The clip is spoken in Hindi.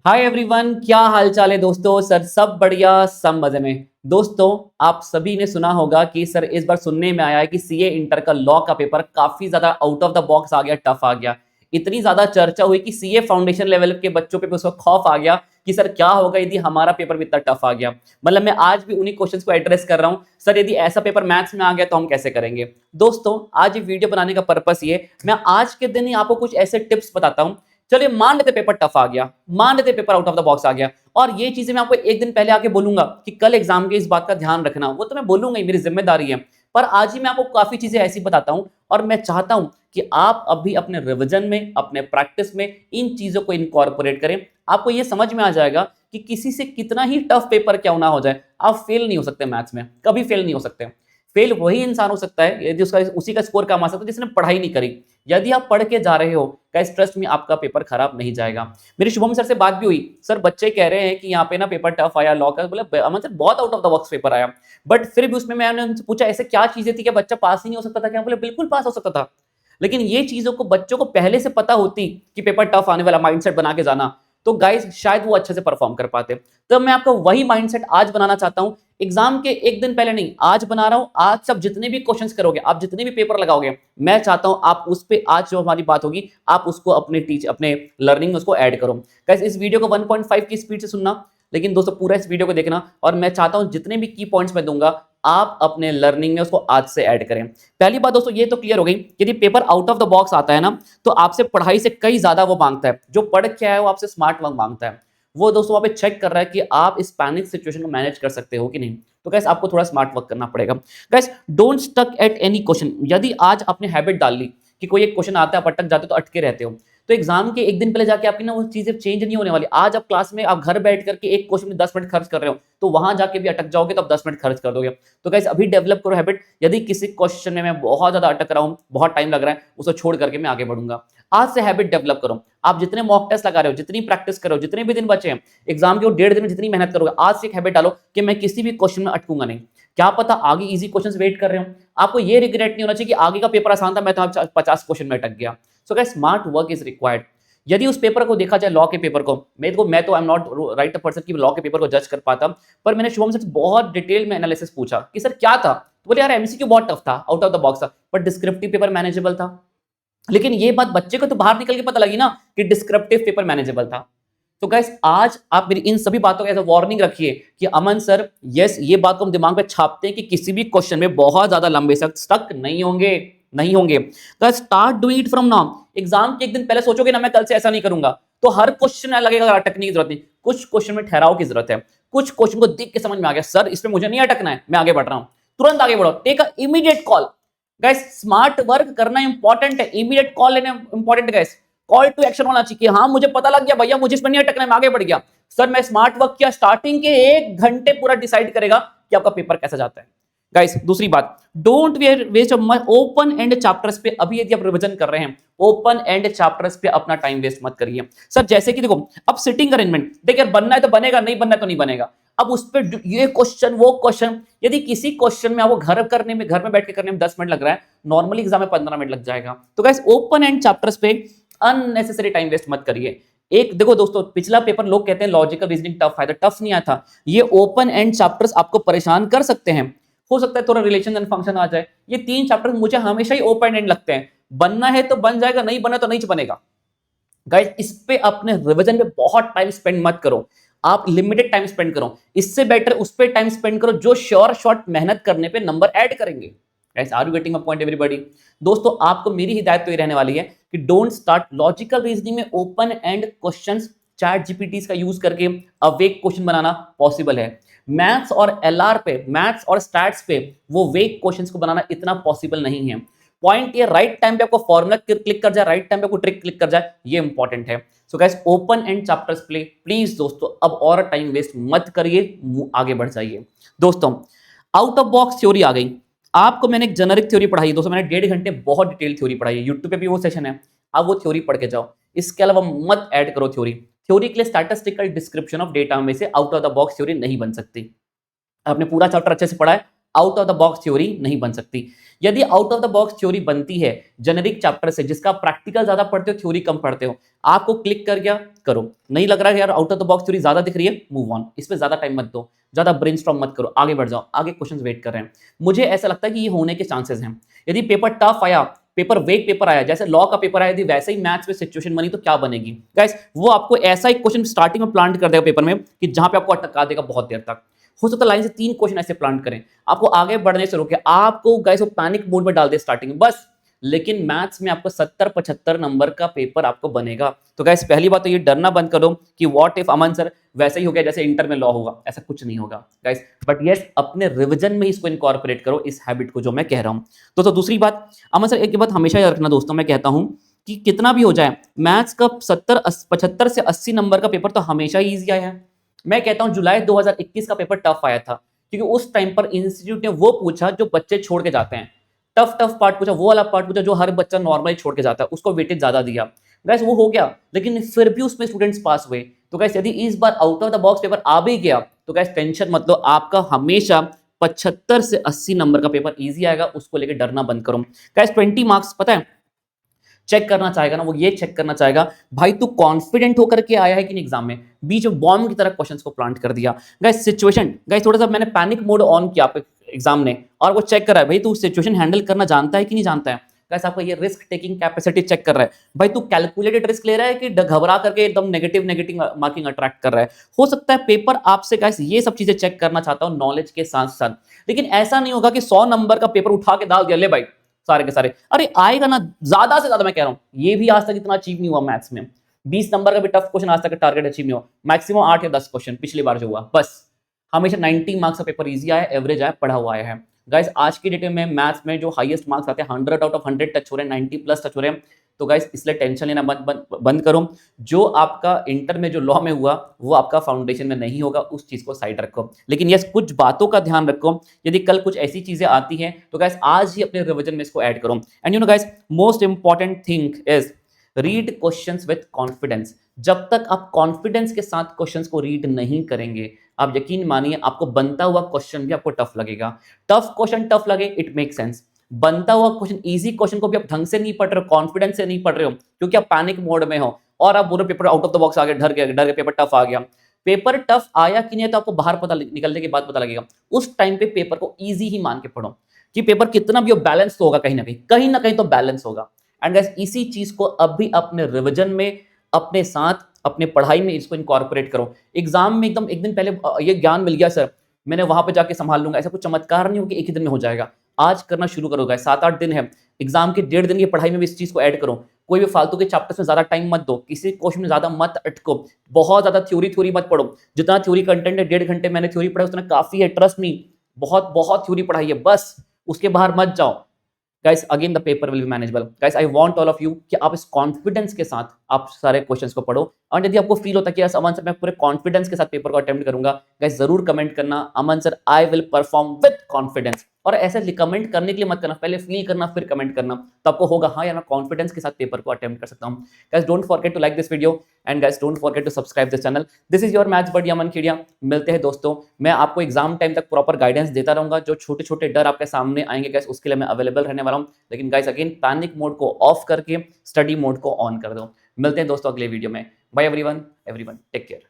हाय एवरीवन, क्या हाल चाल है दोस्तों। सर सब बढ़िया, सब मजे में। दोस्तों, आप सभी ने सुना होगा कि सर इस बार सुनने में आया है कि सीए इंटर का लॉ का पेपर काफी ज्यादा आउट ऑफ द बॉक्स आ गया, टफ आ गया। इतनी ज्यादा चर्चा हुई कि सीए फाउंडेशन लेवल के बच्चों पे उसका खौफ आ गया कि सर क्या होगा यदि हमारा पेपर भी इतना टफ आ गया। मतलब मैं आज भी उन्हीं क्वेश्चंस को एड्रेस कर रहा हूं। सर यदि ऐसा पेपर मैथ्स में आ गया तो हम कैसे करेंगे। दोस्तों, आज ये वीडियो बनाने का पर्पस ये, मैं आज के दिन ही आपको कुछ ऐसे टिप्स बताता हूं। चलिए मान लेते पेपर टफ आ गया, मान लेते paper out of the box आ गया, और ये चीजें मैं आपको एक दिन पहले आके बोलूंगा कि कल एग्जाम के इस बात का ध्यान रखना, वो तो मैं बोलूंगा ही, मेरी जिम्मेदारी है। पर आज ही मैं आपको काफी चीजें ऐसी बताता हूं, और मैं चाहता हूं कि आप अभी अपने रिवीजन में, अपने प्रैक्टिस में इन चीजों को इनकॉर्पोरेट करें। आपको ये समझ में आ जाएगा कि किसी से कितना ही टफ पेपर क्यों ना हो जाए, आप फेल नहीं हो सकते मैथ्स में, कभी फेल नहीं हो सकते। फेल वही इंसान हो सकता है यदि उसका उसी का स्कोर कम आ सकता है जिसने पढ़ाई नहीं करी। यदि आप पढ़ के जा रहे हो, गाइस ट्रस्ट में आपका पेपर खराब नहीं जाएगा। मेरी शुभम सर से बात भी हुई, सर बच्चे कह रहे हैं कि यहाँ पे ना पेपर टफ आया लॉ का, बोले अमन सर बहुत out of the box paper आया, बट फिर भी उसमें मैंने उनसे पूछा ऐसे क्या चीजें थी, क्या बच्चा पास ही नहीं हो सकता था क्या। बोले बिल्कुल पास हो सकता था, लेकिन ये चीजों को बच्चों को पहले से पता होती कि पेपर टफ आने वाला, माइंडसेट बना के जाना, तो गाइस शायद वो अच्छे से परफॉर्म कर पाते। तो मैं आपका वही माइंडसेट आज बनाना चाहता हूं। एग्जाम के एक दिन पहले नहीं, आज बना रहा हूं। आज सब जितने भी क्वेश्चंस करोगे, आप जितने भी पेपर लगाओगे, मैं चाहता हूं आप उस पे आज जो हमारी बात होगी, आप उसको अपने लर्निंग में उसको ऐड करो। गाइस इस वीडियो को 1.5 की स्पीड से सुनना, लेकिन दोस्तों पूरा इस वीडियो को देखना, और मैं चाहता हूं जितने भी की पॉइंट्स मैं दूंगा आप अपने लर्निंग में उसको आज से ऐड करें। पहली बात दोस्तों ये तो क्लियर हो गई, यदि paper out of the box आता है ना, तो आपसे पढ़ाई से कई ज्यादा वो मांगता है। जो पढ़ के आया है वो आपसे स्मार्ट वर्क मांगता है। वो दोस्तों वहां पे चेक कर रहा है कि आप इस पैनिक सिचुएशन को मैनेज कर सकते हो कि नहीं। तो गैस आपको थोड़ा स्मार्ट वर्क करना पड़ेगा। Guys don't stuck at any question. यदि आज आपने हैबिट डाल ली कि कोई एक क्वेश्चन आता है, आप अटक जाते हो, तो अटके रहते हो, तो एग्जाम के एक दिन पहले जाके आपकी ना वो चीजें चेंज नहीं होने वाली। आज आप क्लास में, आप घर बैठ करके एक क्वेश्चन में 10 मिनट खर्च कर रहे हो, तो वहां जाके भी अटक जाओगे तो आप 10 मिनट खर्च कर दोगे। तो गाइस अभी डेवलप करो हैबिट। यदि किसी क्वेश्चन में मैं बहुत ज्यादा अटक रहा हूं, बहुत टाइम लग रहा है, उसको छोड़ करके मैं आगे बढ़ूंगा। आज से हैबिट डेवलप करो। आप जितने मॉक टेस्ट लगा रहे हो, जितनी प्रैक्टिस करो, जितने भी दिन बचे हैं एग्जाम के, वो 1.5 दिन में जितनी मेहनत करोगे, आज से एक हैबिट डालो कि मैं किसी भी क्वेश्चन में अटकूंगा नहीं। क्या पता आगे इजी क्वेश्चंस वेट कर रहे हो, आपको ये रिग्रेट नहीं होना चाहिए कि आगे का पेपर आसान था, मैं तो 50 क्वेश्चन में अटक गया। So guys smart work is required. यदि उस पेपर को देखा जाए, लॉ के पेपर को, मैं तो I am not right person कि लॉ के पेपर को जज कर पाता, पर मैंने शुभम से बहुत डिटेल में एनालिसिस पूछा कि सर क्या था, तो बोले यार एमसीक्यू बहुत टफ था, आउट ऑफ द बॉक्स था, पर डिस्क्रिप्टिव पेपर मैनेजेबल था। लेकिन ये बात बच्चे को तो बाहर निकल के पता लगी ना कि डिस्क्रिप्टिव पेपर मैनेजेबल था। तो गाइस आज आप मेरी इन सभी बातों का ऐसा वार्निंग रखिए कि अमन सर, यस ये बात को हम दिमाग में छापते हैं कि किसी भी क्वेश्चन में बहुत ज्यादा लंबे स्टक नहीं होंगे, नहीं होंगे। Guys start doing it from now. Exam के एक दिन पहले सोचोगे ना मैं कल से ऐसा नहीं करूंगा, तो हर क्वेश्चन लगेगा अटकने की जरूरत नहीं। कुछ क्वेश्चन में ठहराव की जरूरत है। कुछ क्वेश्चन को देख के समझ में आ गया सर इसमें मुझे नहीं अटकना है, मैं आगे बढ़ रहा हूं, तुरंत आगे बढ़ो, take a immediate call. Guys smart work करना इंपॉर्टेंट है, इमीडिएट कॉल लेना इंपॉर्टेंट है। गाइस कॉल टू एक्शन होना चाहिए कि हाँ मुझे पता लग गया भैया, मुझे इसमें नहीं अटकना है, मैं आगे बढ़ गया। सर मैं स्मार्ट वर्क किया, स्टार्टिंग के 1 घंटे पूरा डिसाइड करेगा कि आपका पेपर कैसा जाता है। गाइस दूसरी बात, don't waste open and chapters पे। अभी यदि आप रिवीजन कर रहे हैं, ओपन एंड चैप्टर्स पे अपना टाइम वेस्ट मत करिए। सर जैसे कि देखो, अब सिटिंग अरेंजमेंट देखिए, बनना है तो बनेगा, नहीं बनना है तो नहीं बनेगा। अब उस पर ये क्वेश्चन वो क्वेश्चन, यदि किसी क्वेश्चन में आपको घर में बैठ के करने में 10 मिनट लग रहा है, नॉर्मली एग्जाम में 15 मिनट लग जाएगा। तो गाइस ओपन एंड चैप्टर्स पे अननेसेसरी टाइम वेस्ट मत करिए। एक देखो दोस्तों, पिछला पेपर लोग कहते हैं लॉजिकल रीजनिंग टफ आया था, टफ नहीं आया था। ये ओपन एंड चैप्टर्स आपको परेशान कर सकते हैं। हो सकता है थोड़ा रिलेशन एंड फंक्शन आ जाए। ये 3 चैप्टर्स मुझे हमेशा ही ओपन एंड लगते हैं। बनना है तो बन जाएगा, नहीं बना तो नहीं बनेगा। गाइस इस पे अपने रिवीजन पे बहुत टाइम स्पेंड मत करो, आप लिमिटेड टाइम स्पेंड करो। इससे बेटर उस पे टाइम स्पेंड करो जो श्योर शॉर्ट मेहनत करने पे नंबर ऐड करेंगे। Guys are you getting my point everybody. दोस्तों आपको मेरी हिदायत तो ये रहने वाली है कि डोंट स्टार्ट लॉजिकल रीजनिंग में open and questions chat GPT का यूज करके अवेक क्वेश्चन बनाना पॉसिबल है। मैथ्स और एलआर पे, मैथ्स और स्टैट्स पे वो वेक क्वेश्चंस को बनाना इतना पॉसिबल नहीं है। पॉइंट ये राइट टाइम पे आपको फॉर्मूला क्लिक कर जाए, राइट टाइम पे आपको ट्रिक क्लिक कर जाए, ये इंपॉर्टेंट है। So guys open and chapters play please दोस्तों, अब और टाइम वेस्ट मत करिए, आगे बढ़ जाइए। दोस्तों आउट ऑफ बॉक्स थ्योरी आ गई। आपको मैंने एक जेनरिक थ्योरी पढ़ाई दोस्तों, मैंने 1.5 घंटे बहुत डिटेल थ्योरी पढ़ाई है, यूट्यूब पे भी वो सेशन है, आप वो थ्योरी पढ़ के जाओ। इसके अलावा मत ऐड करो थ्योरी। थ्योरी के लिए स्टैटिस्टिकल डिस्क्रिप्शन ऑफ डेटा में से out of the box theory नहीं बन सकती। आपने पूरा चैप्टर अच्छे से पढ़ा है, out of the box theory नहीं बन सकती। यदि out of the box theory बनती है जेनेरिक चैप्टर से जिसका प्रैक्टिकल ज्यादा पढ़ते हो थ्योरी कम पढ़ते हो, आपको क्लिक कर गया करो, नहीं लग रहा है यार out of the box theory ज्यादा दिख रही है, मूव ऑन, इस पे ज्यादा टाइम मत दो, ज्यादा ब्रेनस्टॉर्म मत करो, आगे बढ़ जाओ, आगे क्वेश्चंस वेट कर रहे हैं। मुझे ऐसा लगता है कि ये होने के चांसेस हैं। यदि पेपर टफ आया, पेपर वेक पेपर आया, जैसे लॉ का पेपर आया, यदि वैसे ही मैथ्स में सिचुएशन बनी तो क्या बनेगी गाइस? वो आपको ऐसा एक क्वेश्चन स्टार्टिंग में प्लांट कर देगा पेपर में कि जहां पे आपको अटका देगा बहुत देर तक। हो सकता है लाइन से 3 क्वेश्चन ऐसे प्लांट करें, आपको आगे बढ़ने से रोके, आपको गाइस वो पैनिक मोड में डाल दे स्टार्टिंग में बस। लेकिन मैथ्स में आपको 70-75 नंबर का पेपर आपको बनेगा। तो गाइस पहली बात तो ये डरना बंद करो कि व्हाट इफ अमन सर वैसे ही हो गया जैसे इंटर में लॉ होगा, ऐसा कुछ नहीं होगा गाइस। बट यस, अपने रिवीजन में इसको इनकॉर्पोरेट करो, इस हैबिट को जो मैं कह रहा हूं। तो दूसरी बात, अमन सर एक बात हमेशा याद रखना दोस्तों, मैं कहता हूं कि कितना भी हो जाए मैथ्स का 75 से 80 नंबर का पेपर तो हमेशा ही ईजी आया है। मैं कहता हूं जुलाई 2021 का पेपर टफ आया था क्योंकि उस टाइम पर इंस्टीट्यूट ने वो पूछा जो बच्चे छोड़ के जाते हैं, टफ पार्ट पूछा, वो वाला पार्ट पूछा जो हर बच्चा नॉर्मली छोड़ के जाता है, उसको वेटेज ज्यादा दिया। गैस वो हो गया, लेकिन फिर भी उसमें स्टूडेंट्स पास हुए। तो गैस यदि इस बार out of the box paper आ भी गया तो गैस टेंशन मत लो, आपका हमेशा 75 से 80 नंबर का पेपर इजी आएगा, उसको लेके डरना बंद करो। गैस 20 मार्क्स पता है चेक करना चाहेगा ना, वो ये चेक करना चाहेगा भाई तू कॉन्फिडेंट होकर के आया है कि नहीं एग्जाम में, बीच में बॉम्ब की तरह क्वेश्चंस को प्लांट कर दिया। गाइस सिचुएशन, गाइस थोड़ा सा मैंने पैनिक मोड ऑन किया आपके एग्जाम ने और वो चेक कर रहा है भाई तू सिचुएशन हैंडल करना जानता है कि नहीं जानता है। गाइस आपका ये रिस्क टेकिंग कैपेसिटी चेक कर रहा है, भाई तू कैलकुलेटेड रिस्क ले रहा है कि घबरा करके एकदम नेगेटिव नेगेटिव मार्किंग अट्रैक्ट कर रहा है। हो सकता है पेपर आपसे गाइस ये सब चीजें चेक करना चाहता हूं नॉलेज के साथ साथ, लेकिन ऐसा नहीं होगा कि 100 नंबर का पेपर उठा के डाल दिया ले भाई सारे के सारे, अरे आएगा ना ज्यादा से ज्यादा, मैं कह रहा हूं ये भी आज तक इतना अचीव नहीं हुआ मैथ्स में। 20 नंबर का भी टफ क्वेश्चन आज तक टारगेट अचीव नहीं हुआ, मैक्सिमम 8 या 10 क्वेश्चन पिछली बार जो हुआ बस। हमेशा 90 मार्क्स का पेपर इजी आया, एवरेज आया, पढ़ा हुआ आया है। गाइस आज की डेट में मैथ्स में जो हाईएस्ट मार्क्स आते हैं 100 आउट ऑफ 100 टच हो रहे हैं, 90 प्लस टच हो रहे हैं। तो गाइस इसलिए टेंशन लेना बंद करो। जो आपका इंटर में जो लॉ में हुआ वो आपका फाउंडेशन में नहीं होगा, उस चीज को साइड रखो। लेकिन यस कुछ बातों का ध्यान रखो, यदि कल कुछ ऐसी चीजें आती हैं तो गाइस आज ही अपने रिवीजन में इसको ऐड करो। And you know guys most important thing is read questions with confidence. जब तक आप कॉन्फिडेंस के साथ क्वेश्चंस को रीड नहीं करेंगे, आप यकीन मानिए आपको बनता हुआ क्वेश्चन भी आपको टफ लगेगा। टफ क्वेश्चन टफ लगे इट मेक सेंस, बनता हुआ क्वेश्चन इजी क्वेश्चन को भी आप ढंग से नहीं पढ़ रहे हो, कॉन्फिडेंस से नहीं पढ़ रहे हो क्योंकि आप पैनिक मोड में हो और आप बोलो paper out of the box आ गया, डर के पेपर टफ आ गया। पेपर टफ आया कि नहीं तो आपको बाहर पता निकलने के बाद पता लगेगा। उस टाइम पे पेपर को इजी ही मान के पढ़ो कि पेपर कितना भी हो बैलेंस तो होगा, कहीं ना कहीं तो बैलेंस होगा। एंड गाइस इसी चीज को अभी अपने रिवीजन में अपने साथ अपने पढ़ाई में इसको इनकॉर्पोरेट करो। एग्जाम में एकदम एक दिन पहले ये ज्ञान मिल गया सर मैंने वहां पे जाके संभाल लूंगा, ऐसा कुछ चमत्कार नहीं हो कि एक ही दिन में हो जाएगा। आज करना शुरू करोगे, 7-8 दिन है एग्जाम के, 1.5 दिन की पढ़ाई में भी इस चीज को ऐड करो। कोई भी फालतू के चैप्टर्स में ज्यादा टाइम मत दो, किसी क्वेश्चन में ज्यादा मत अटको, बहुत ज्यादा थ्योरी मत पढ़ो। जितना थ्योरी कंटेंट है 1.5 घंटे मैंने थ्योरी पढ़ा उतना काफी है, ट्रस्ट मी, बहुत थ्योरी पढ़ाई है, बस उसके बाहर मत जाओ। Guys again the paper will be manageable. Guys I want all of you कि आप इस कॉन्फिडेंस के साथ आप सारे क्वेश्चंस को पढ़ो। और यदि आपको फील होता है कि यार अमन सर मैं पूरे कॉन्फिडेंस के साथ पेपर को अटेम्प्ट करूंगा, गाइस जरूर कमेंट करना Aman sir I will perform with confidence. और ऐसे कमेंट करने के लिए मत करना, पहले फील करना फिर कमेंट करना, तो आपको होगा हाँ यार मैं कॉन्फिडेंस के साथ पेपर को अटेम्प्ट कर सकता हूं। Guys don't forget to like this video and guys don't forget to subscribe this channel. This is your maths buddy Aman Khedia. मिलते हैं दोस्तों, मैं आपको एग्जाम टाइम तक प्रॉपर गाइडेंस देता रहूंगा। जो छोटे छोटे डर आपके सामने आएंगे गाइस उसके लिए मैं अवेलेबल रहने वाला हूं। लेकिन गाइस अगेन पैनिक मोड को ऑफ करके स्टडी मोड को ऑन कर दो। मिलते हैं दोस्तों अगले वीडियो में। Bye everyone take care.